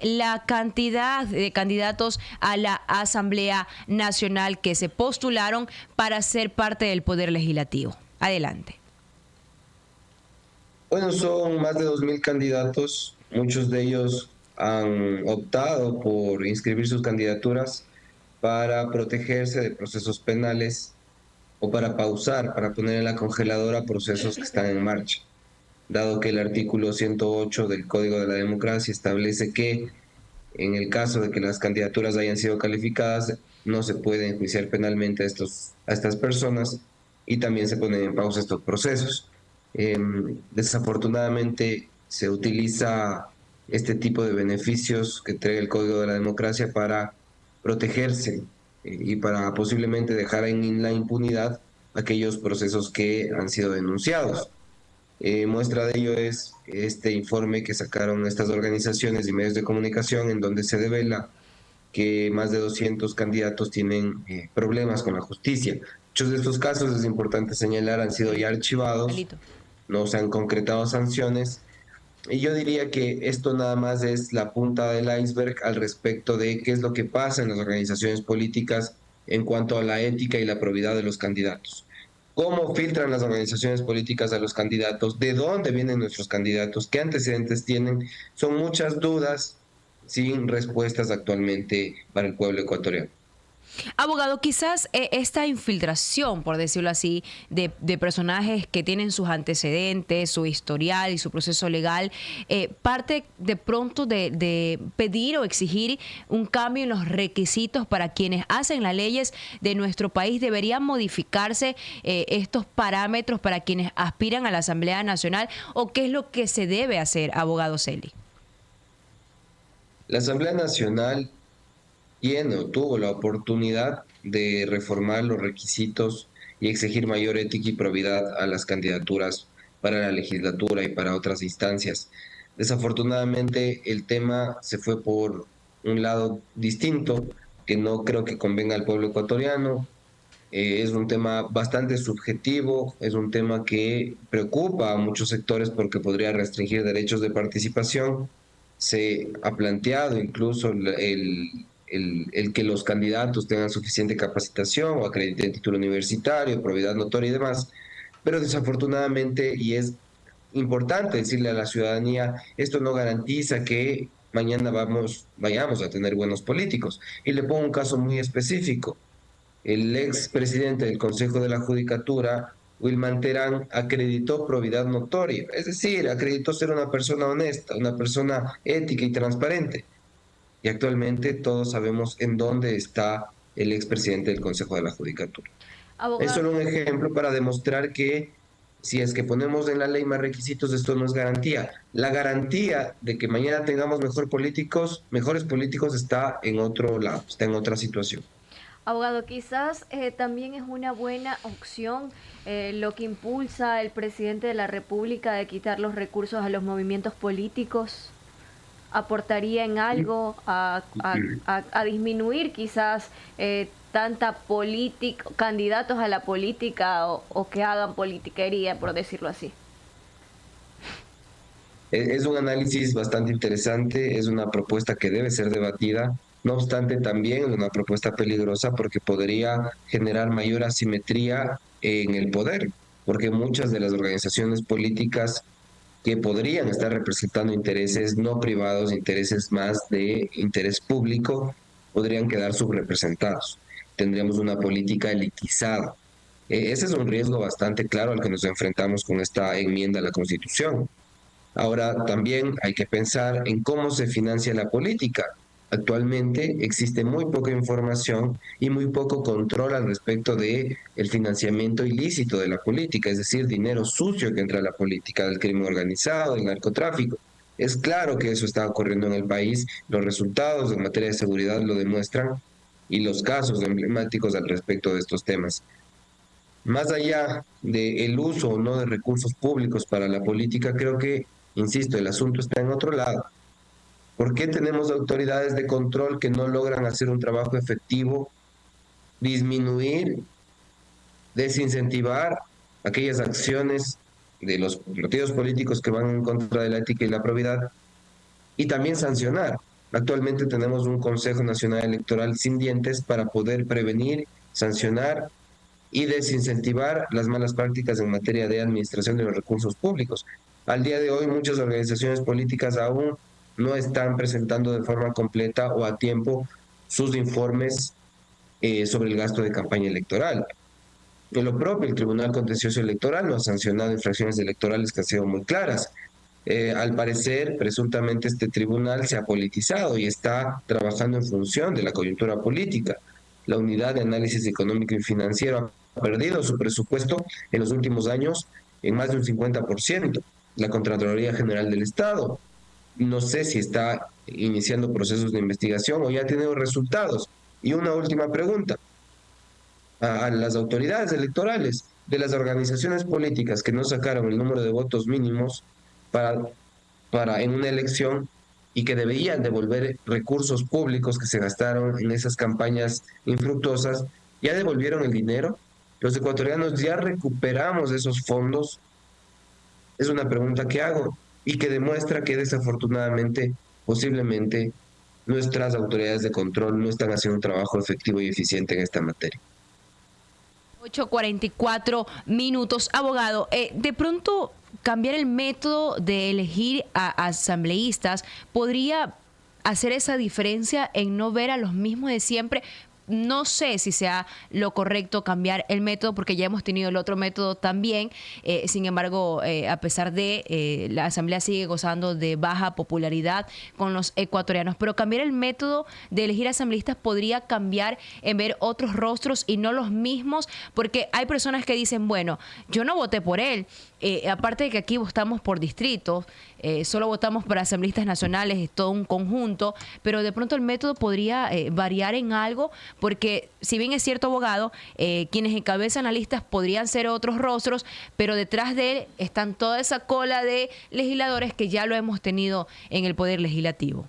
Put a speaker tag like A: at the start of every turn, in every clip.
A: la cantidad de candidatos a la Asamblea Nacional que se postularon para ser parte del Poder Legislativo. Adelante.
B: Bueno, son más de 2.000 candidatos. Muchos de ellos han optado por inscribir sus candidaturas para protegerse de procesos penales o para pausar, para poner en la congeladora procesos que están en marcha, dado que el artículo 108 del Código de la Democracia establece que en el caso de que las candidaturas hayan sido calificadas, no se puede enjuiciar penalmente a estas personas y también se ponen en pausa estos procesos. Desafortunadamente se utiliza este tipo de beneficios que trae el Código de la Democracia para protegerse y para posiblemente dejar en la impunidad aquellos procesos que han sido denunciados. Muestra de ello es este informe que sacaron estas organizaciones y medios de comunicación en donde se devela que más de 200 candidatos tienen problemas con la justicia. Muchos de estos casos, es importante señalar, han sido ya archivados,
A: Alito.
B: no se han concretado sanciones, y yo diría que esto nada más es la punta del iceberg al respecto de qué es lo que pasa en las organizaciones políticas en cuanto a la ética y la probidad de los candidatos. ¿Cómo filtran las organizaciones políticas a los candidatos? ¿De dónde vienen nuestros candidatos? ¿Qué antecedentes tienen? Son muchas dudas sin respuestas actualmente para el pueblo ecuatoriano.
A: Abogado, quizás esta infiltración, por decirlo así, de personajes que tienen sus antecedentes, su historial y su proceso legal, parte de pronto de pedir o exigir un cambio en los requisitos para quienes hacen las leyes de nuestro país. ¿Deberían modificarse estos parámetros para quienes aspiran a la Asamblea Nacional? ¿O qué es lo que se debe hacer, abogado Celi?
B: La Asamblea Nacional tiene o tuvo la oportunidad de reformar los requisitos y exigir mayor ética y probidad a las candidaturas para la legislatura y para otras instancias. Desafortunadamente, el tema se fue por un lado distinto, que no creo que convenga al pueblo ecuatoriano. Es un tema bastante subjetivo, es un tema que preocupa a muchos sectores porque podría restringir derechos de participación. Se ha planteado incluso el que los candidatos tengan suficiente capacitación o acrediten título universitario, probidad notoria y demás, pero desafortunadamente, y es importante decirle a la ciudadanía, esto no garantiza que mañana vayamos a tener buenos políticos. Y le pongo un caso muy específico. El ex presidente del Consejo de la Judicatura, Wilman Terán, acreditó probidad notoria, es decir, acreditó ser una persona honesta, una persona ética y transparente. Y actualmente todos sabemos en dónde está el expresidente del Consejo de la Judicatura. Es
A: Abogado.
B: solo un ejemplo para demostrar que si es que ponemos en la ley más requisitos, esto no es garantía. La garantía de que mañana tengamos mejores políticos está en otro lado, está en otra situación.
C: Abogado, quizás también es una buena opción lo que impulsa el presidente de la República de quitar los recursos a los movimientos políticos. ¿Aportaría en algo a disminuir quizás tanta política, candidatos a la política o que hagan politiquería, por decirlo así?
B: Es un análisis bastante interesante, es una propuesta que debe ser debatida. No obstante, también es una propuesta peligrosa porque podría generar mayor asimetría en el poder, porque muchas de las organizaciones políticas que podrían estar representando intereses no privados, intereses más de interés público, podrían quedar subrepresentados. Tendríamos una política elitizada. Ese es un riesgo bastante claro al que nos enfrentamos con esta enmienda a la Constitución. Ahora también hay que pensar en cómo se financia la política. Actualmente existe muy poca información y muy poco control al respecto de el financiamiento ilícito de la política, es decir, dinero sucio que entra a la política, del crimen organizado, del narcotráfico. Es claro que eso está ocurriendo en el país, los resultados en materia de seguridad lo demuestran y los casos emblemáticos al respecto de estos temas. Más allá del uso o no de recursos públicos para la política, creo que, insisto, el asunto está en otro lado. ¿Por qué tenemos autoridades de control que no logran hacer un trabajo efectivo, disminuir, desincentivar aquellas acciones de los partidos políticos que van en contra de la ética y la probidad y también sancionar? Actualmente tenemos un Consejo Nacional Electoral sin dientes para poder prevenir, sancionar y desincentivar las malas prácticas en materia de administración de los recursos públicos. Al día de hoy, muchas organizaciones políticas aún no están presentando de forma completa o a tiempo sus informes sobre el gasto de campaña electoral. En lo propio, el Tribunal Contencioso Electoral no ha sancionado infracciones electorales que han sido muy claras. Al parecer, presuntamente este tribunal se ha politizado y está trabajando en función de la coyuntura política. La Unidad de Análisis Económico y Financiero ha perdido su presupuesto en los últimos años en más de un 50%. La Contraloría General del Estado, no sé si está iniciando procesos de investigación o ya ha tenido resultados. Y una última pregunta a las autoridades electorales de las organizaciones políticas que no sacaron el número de votos mínimos para, para en una elección y que debían devolver recursos públicos que se gastaron en esas campañas infructuosas, ¿ya devolvieron el dinero? ¿Los ecuatorianos ya recuperamos esos fondos? Es una pregunta que hago y que demuestra que desafortunadamente, posiblemente, nuestras autoridades de control no están haciendo un trabajo efectivo y eficiente en esta materia.
A: 8:44 minutos. Abogado, de pronto cambiar el método de elegir a asambleístas podría hacer esa diferencia en no ver a los mismos de siempre. No sé si sea lo correcto cambiar el método porque ya hemos tenido el otro método también. Sin embargo, a pesar de la Asamblea sigue gozando de baja popularidad con los ecuatorianos, pero cambiar el método de elegir asambleístas podría cambiar en ver otros rostros y no los mismos, porque hay personas que dicen, bueno, yo no voté por él. Aparte de que aquí votamos por distritos, solo votamos para asambleístas nacionales, es todo un conjunto, pero de pronto el método podría variar en algo, porque si bien es cierto, abogado, quienes encabezan las listas podrían ser otros rostros, pero detrás de él están toda esa cola de legisladores que ya lo hemos tenido en el Poder Legislativo.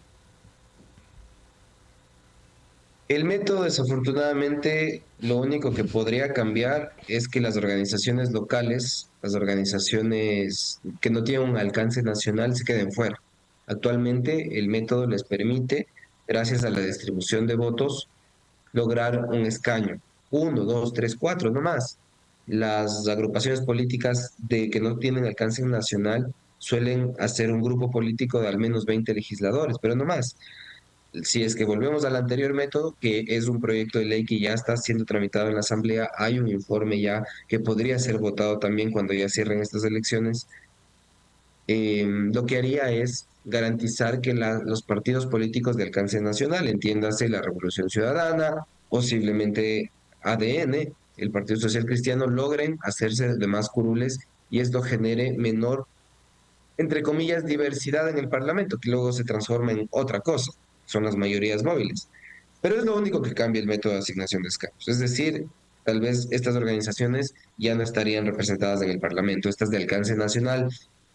B: El método, desafortunadamente, lo único que podría cambiar es que las organizaciones locales, las organizaciones que no tienen un alcance nacional, se queden fuera. Actualmente, el método les permite, gracias a la distribución de votos, lograr un escaño. Uno, dos, tres, cuatro, no más. Las agrupaciones políticas que no tienen alcance nacional suelen hacer un grupo político de al menos 20 legisladores, pero no más. Si es que volvemos al anterior método, que es un proyecto de ley que ya está siendo tramitado en la Asamblea, hay un informe ya que podría ser votado también cuando ya cierren estas elecciones, lo que haría es garantizar que los partidos políticos de alcance nacional, entiéndase la Revolución Ciudadana, posiblemente ADN, el Partido Social Cristiano, logren hacerse de más curules y esto genere menor, entre comillas, diversidad en el Parlamento, que luego se transforma en otra cosa, son las mayorías móviles. Pero es lo único que cambia el método de asignación de escaños. Es decir, tal vez estas organizaciones ya no estarían representadas en el Parlamento, estas de alcance nacional,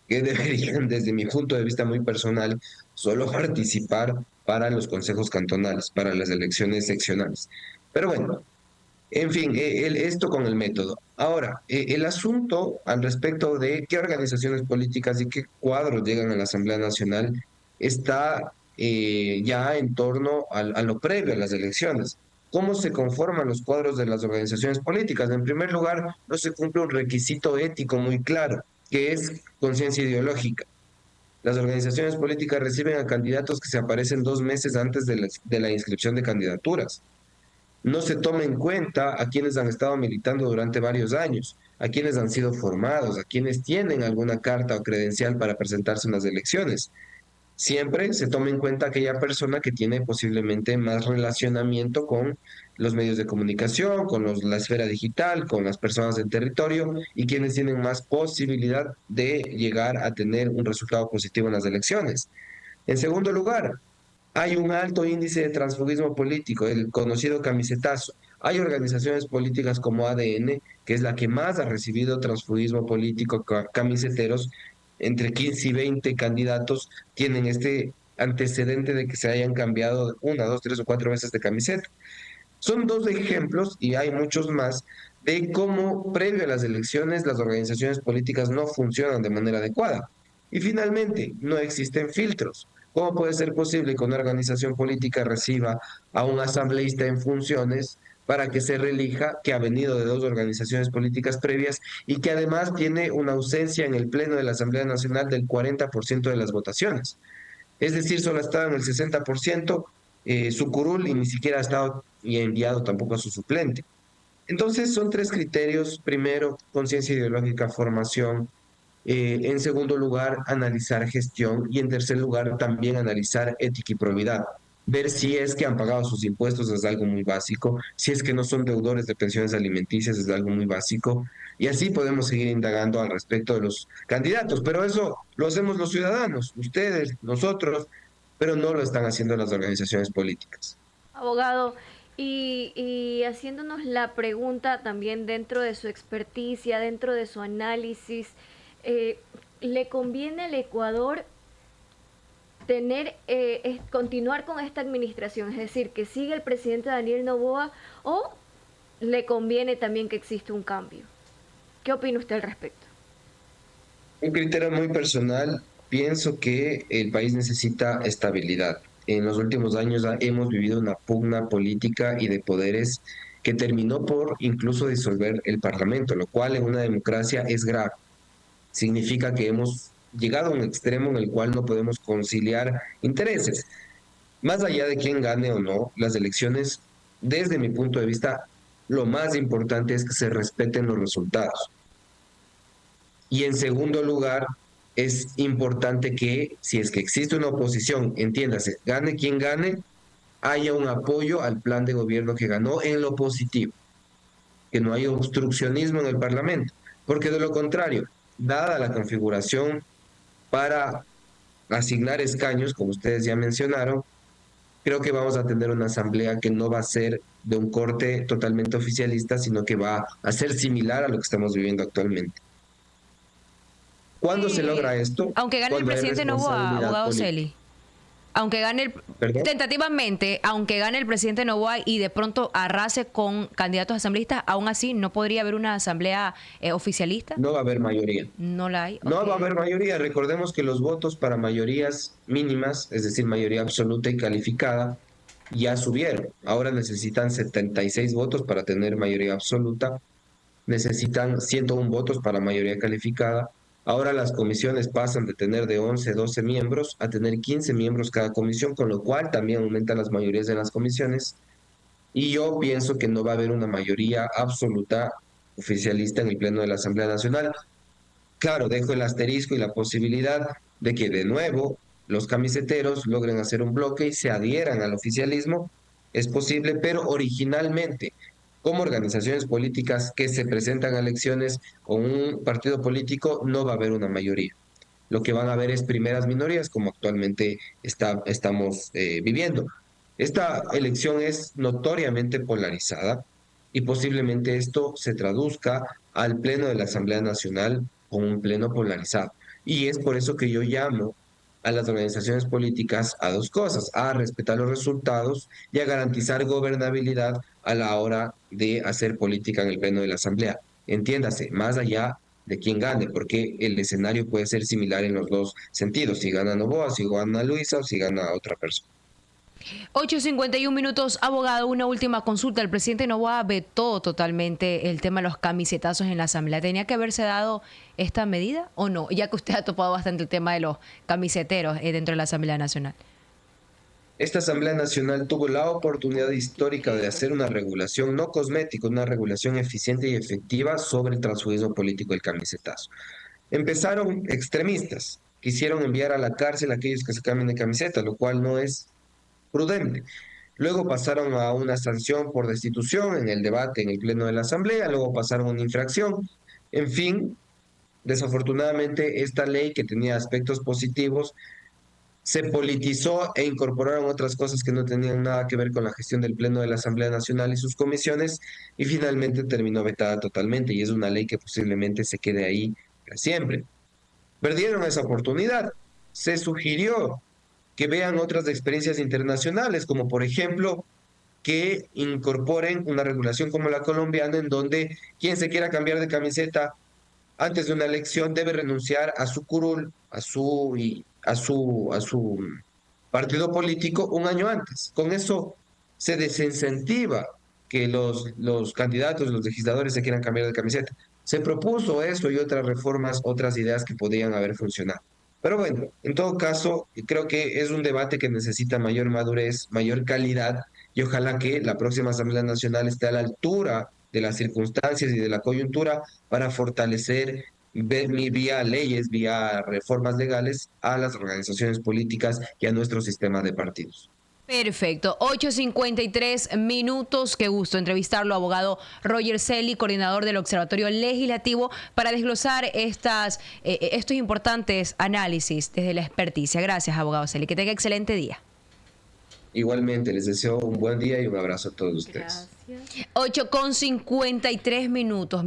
B: que deberían, desde mi punto de vista muy personal, solo participar para los consejos cantonales, para las elecciones seccionales. Pero bueno, en fin, esto con el método. Ahora, el asunto al respecto de qué organizaciones políticas y qué cuadros llegan a la Asamblea Nacional está ya en torno a lo previo a las elecciones. ¿Cómo se conforman los cuadros de las organizaciones políticas? En primer lugar, no se cumple un requisito ético muy claro, que es conciencia ideológica. Las organizaciones políticas reciben a candidatos que se aparecen 2 meses antes de la inscripción de candidaturas. No se toma en cuenta a quienes han estado militando durante varios años, a quienes han sido formados, a quienes tienen alguna carta o credencial para presentarse en las elecciones. Siempre se toma en cuenta aquella persona que tiene posiblemente más relacionamiento con los medios de comunicación, con la esfera digital, con las personas del territorio y quienes tienen más posibilidad de llegar a tener un resultado positivo en las elecciones. En segundo lugar, hay un alto índice de transfugismo político, el conocido camisetazo. Hay organizaciones políticas como ADN, que es la que más ha recibido transfugismo político, camiseteros, entre 15 y 20 candidatos tienen este antecedente de que se hayan cambiado una, dos, tres o cuatro veces de camiseta. Son dos ejemplos, y hay muchos más, de cómo previo a las elecciones las organizaciones políticas no funcionan de manera adecuada. Y finalmente, no existen filtros. ¿Cómo puede ser posible que una organización política reciba a un asambleísta en funciones para que se reelija, que ha venido de dos organizaciones políticas previas y que además tiene una ausencia en el Pleno de la Asamblea Nacional del 40% de las votaciones? Es decir, solo ha estado en el 60%, su curul, y ni siquiera ha estado y enviado tampoco a su suplente. Entonces son tres criterios. Primero, conciencia ideológica, formación. En segundo lugar, analizar gestión. Y en tercer lugar, también analizar ética y probidad. Ver si es que han pagado sus impuestos es algo muy básico. Si es que no son deudores de pensiones alimenticias es algo muy básico. Y así podemos seguir indagando al respecto de los candidatos. Pero eso lo hacemos los ciudadanos, ustedes, nosotros, pero no lo están haciendo las organizaciones políticas.
C: Abogado, y haciéndonos la pregunta también dentro de su experticia, dentro de su análisis, eh, ¿le conviene al Ecuador continuar con esta administración? Es decir, que siga el presidente Daniel Noboa, o le conviene también que exista un cambio. ¿Qué opina usted al respecto?
B: Un criterio muy personal, pienso que el país necesita estabilidad. En los últimos años hemos vivido una pugna política y de poderes que terminó por incluso disolver el Parlamento, lo cual en una democracia es grave. Significa que hemos llegado a un extremo en el cual no podemos conciliar intereses. Más allá de quién gane o no las elecciones, desde mi punto de vista, lo más importante es que se respeten los resultados. Y en segundo lugar, es importante que si es que existe una oposición, entiéndase, gane quien gane, haya un apoyo al plan de gobierno que ganó en lo positivo, que no haya obstruccionismo en el Parlamento, porque de lo contrario, dada la configuración para asignar escaños, como ustedes ya mencionaron, creo que vamos a tener una asamblea que no va a ser de un corte totalmente oficialista, sino que va a ser similar a lo que estamos viviendo actualmente. ¿Cuándo se logra esto?
A: Aunque gane el
B: Cuando hay
A: presidente Noboa,
B: responsabilidad
A: abogado
B: política.
A: Celi. Aunque gane
B: ¿Perdón?
A: tentativamente, aunque gane el presidente Noboa y de pronto arrase con candidatos asambleístas, aún así no podría haber una asamblea oficialista.
B: No va a haber mayoría.
A: No la hay.
B: No va a
A: Ok.
B: haber mayoría. Recordemos que los votos para mayorías mínimas, es decir, mayoría absoluta y calificada, ya subieron. Ahora necesitan 76 votos para tener mayoría absoluta. Necesitan 101 votos para mayoría calificada. Ahora las comisiones pasan de tener de 11, 12 miembros a tener 15 miembros cada comisión, con lo cual también aumentan las mayorías de las comisiones. Y yo pienso que no va a haber una mayoría absoluta oficialista en el Pleno de la Asamblea Nacional. Claro, dejo el asterisco y la posibilidad de que de nuevo los camiseteros logren hacer un bloque y se adhieran al oficialismo. Es posible, pero originalmente, como organizaciones políticas que se presentan a elecciones con un partido político, no va a haber una mayoría. Lo que van a haber es primeras minorías, como actualmente estamos viviendo. Esta elección es notoriamente polarizada y posiblemente esto se traduzca al Pleno de la Asamblea Nacional con un pleno polarizado. Y es por eso que yo llamo a las organizaciones políticas a dos cosas: a respetar los resultados y a garantizar gobernabilidad a la hora de hacer política en el Pleno de la Asamblea. Entiéndase, más allá de quién gane, porque el escenario puede ser similar en los dos sentidos: si gana Novoa, si gana Luisa o si gana otra persona.
A: 8:51 minutos, abogado, una última consulta. El presidente Noboa vetó totalmente el tema de los camisetazos en la Asamblea. ¿Tenía que haberse dado esta medida o no? Ya que usted ha topado bastante el tema de los camiseteros dentro de la Asamblea Nacional.
B: Esta Asamblea Nacional tuvo la oportunidad histórica de hacer una regulación no cosmética, una regulación eficiente y efectiva sobre el transfugismo político del camisetazo. Empezaron extremistas, quisieron enviar a la cárcel a aquellos que se cambien de camiseta, lo cual no es prudente. Luego pasaron a una sanción por destitución en el debate en el Pleno de la Asamblea, luego pasaron a una infracción. En fin, desafortunadamente esta ley, que tenía aspectos positivos, se politizó e incorporaron otras cosas que no tenían nada que ver con la gestión del Pleno de la Asamblea Nacional y sus comisiones, y finalmente terminó vetada totalmente, y es una ley que posiblemente se quede ahí para siempre. Perdieron esa oportunidad. Se sugirió que vean otras experiencias internacionales, como por ejemplo que incorporen una regulación como la colombiana, en donde quien se quiera cambiar de camiseta antes de una elección debe renunciar a su curul, a su partido político un año antes. Con eso se desincentiva que los candidatos, los legisladores se quieran cambiar de camiseta. Se propuso eso y otras reformas, otras ideas que podían haber funcionado. Pero bueno, en todo caso, creo que es un debate que necesita mayor madurez, mayor calidad, y ojalá que la próxima Asamblea Nacional esté a la altura de las circunstancias y de la coyuntura para fortalecer vía leyes, vía reformas legales a las organizaciones políticas y a nuestro sistema de partidos.
A: Perfecto, 8:53 minutos. Qué gusto entrevistarlo, abogado Roger Celi, coordinador del Observatorio Legislativo, para desglosar estos importantes análisis desde la experticia. Gracias, abogado Celi. Que tenga excelente día.
B: Igualmente, les deseo un buen día y un abrazo a todos ustedes.
C: Gracias.
A: 8:53 minutos.